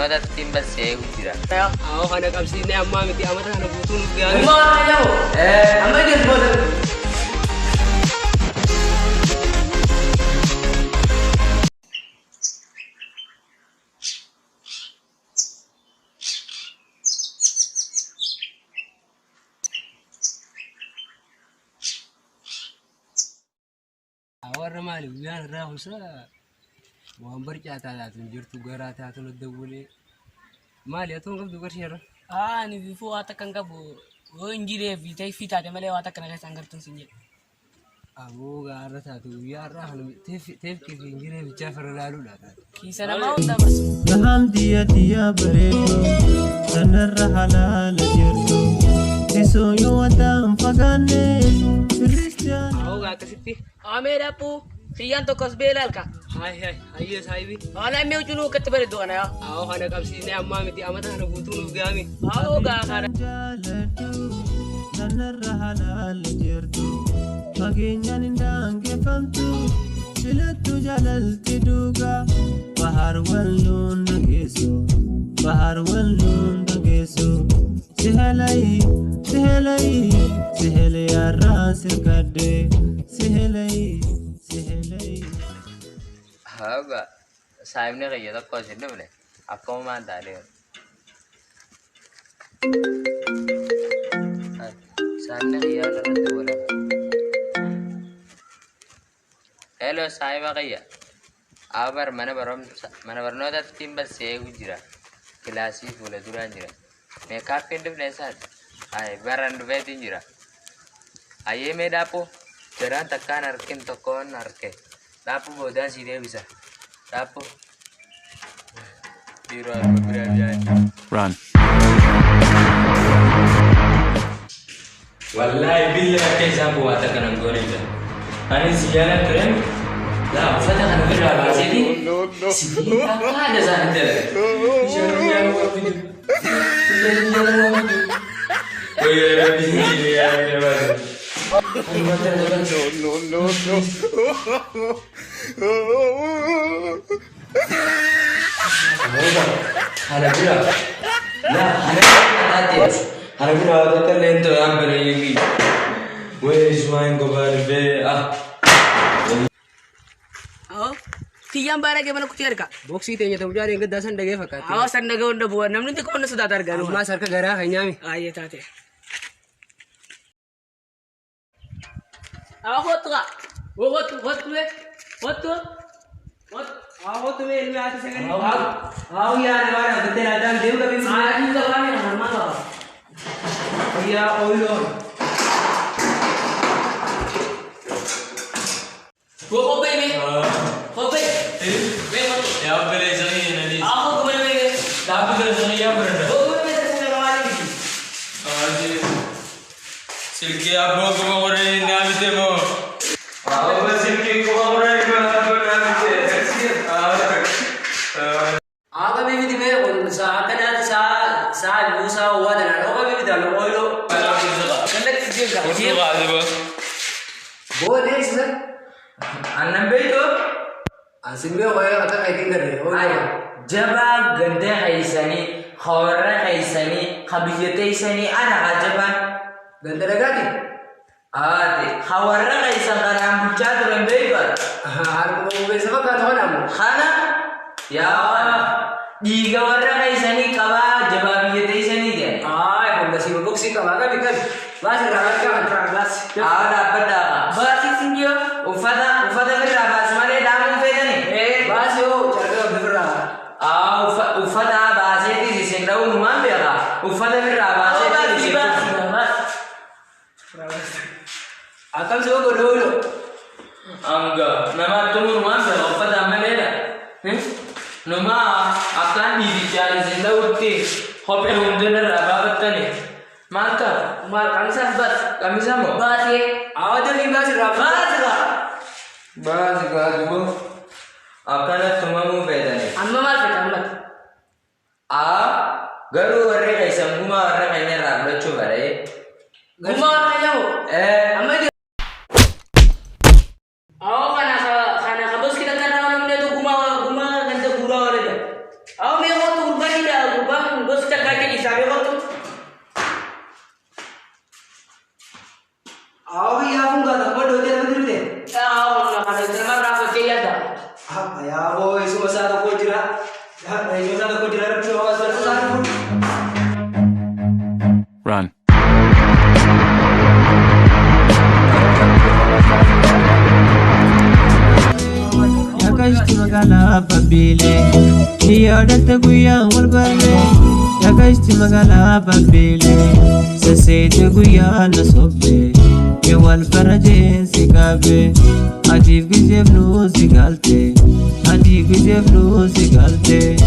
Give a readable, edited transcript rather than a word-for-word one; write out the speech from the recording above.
barnoota timba seegu jira. Aku kana kabsine amma miti amata kana guutuun uf gaari. Umma kayo. Amma din bodo. Awar mali wiyan rahusa. Muambar jatalat jirtu garata tun dawule. Mali atun qabdu garshara. Ni before atakan kabu. Wo injire vita fita de male atakan ka sangartun sinje. Abu garata tu wiyan rahnu tef ke injire bichafar lalu la. Kisana mau da bas. Gaham dia beredo. Sanar halal jirtu. Isu yo watam fagane. Christian. Abu ga kasitti. Amera pu. Siyan to kasbelal ka. Hai yes haibi. Ala me ujunu katbare do ana. Aku kana kabsine amma miti amata kana guutuun uf gaami. Aw ga kana. Sanar halal jirtu. Fageenya nindaange famtu. Filatu jalalti duga. Bahar wallun dageso. Bahar wallun dageso. Sihelai arra sirkade. Sihelai. Haga saib ne kaya tak kau sini boleh. Aku mau mandar dia. Saib ne kaya nak tu boleh. Hello saib kaya. Abar mana barnoota timba seegu jira. Kilasi fuula duraan jira. Makeup hin dhufne isaan. Baran dhufeetiin jira. Ayyee mee daapuu jaraan takkaan harkin tokkoon harke. Daapuu boodaan si deebisa. Daapuu. Dhiiroo harma biraa jaani. Run. Wallahi billahi keessa bu'aata kanan goonita. Ani siyaana turen. Laa uffata kana birraa baaseeti. Sibiila akka haala isaanii dalaga. Isheen yaa wabidu. Oye rabbi ya rabbi. No. Harapira. La harapira ate. Harapira ate lento ambere yegi. Where is mine go barbe? Tiyan bara ke mana kucir ka. Boksi tenya tu jari yang dasan dage fakati. Awas anda ga unda buat namni te kono sudah targaru. Amma sarka gara hanyami. Aye tate. Hot ka. Hot me. Hot me ilme aate sengani. Aw yaar wara gete adam dev ka bin aadi ka bani harma ka. Ya oilo. Go baby. Go baby. Ya bere sangi nadi. Aku go baby. Tapi bere sangi ya bere. Go baby se mawali. Aji. Silke abo ko gore nabite mo. Abo silke ko gore ko nabite. Aga baby di me on sa kana sa lusa wa dana. Aga baby da lo oilo. Kanda kijinga. Osu gazibo. Bo ne sir. Annan beito. Asimbe hoya ata aikin gare. Ay jaba gande haisani khawra haisani khabiyate haisani ana ajaban Ganda lagati. ate khawra haisan karam buchat rambeikar Har ko be sabab ka thona mo. khana ya diga warra haisani kaba jababiyate haisani de Ay ko nasi boksi ka baga bikan. Bas rahat ka antra bas. ada pada basi sinjo ufada berabas mare damu pedani Bas yo charga bibra. ufada baseti sisendau numambe ka ufada berabas Akam so go dolo. Angga, nama tumur mana? Apa nama leda? Nama akan dibicara senda uti. Hope hundener apa betani? Maka, kami sama. Bas ye. Awak jadi bas rafa. Bas bu. Akan tumamu bedani. Amma mal fit amma. Garu warre kaisam guma warre kaisnya ragla coba deh. Guma kaya mo. Amma di. Aw kana ka bos kita kana orang dia tu guma ganda gura wala dia. Aw me ko tu bari yada. Ya boy, semua satu kujira. Ini satu kujira repso satu. Run. Yakashti magala babile, niyadata guya walbarre. Yakashti magala babile, sasete guya nasobe. Yewal parajen sikabe, adib gijeb no sigalte, adib gijeb no sigalte.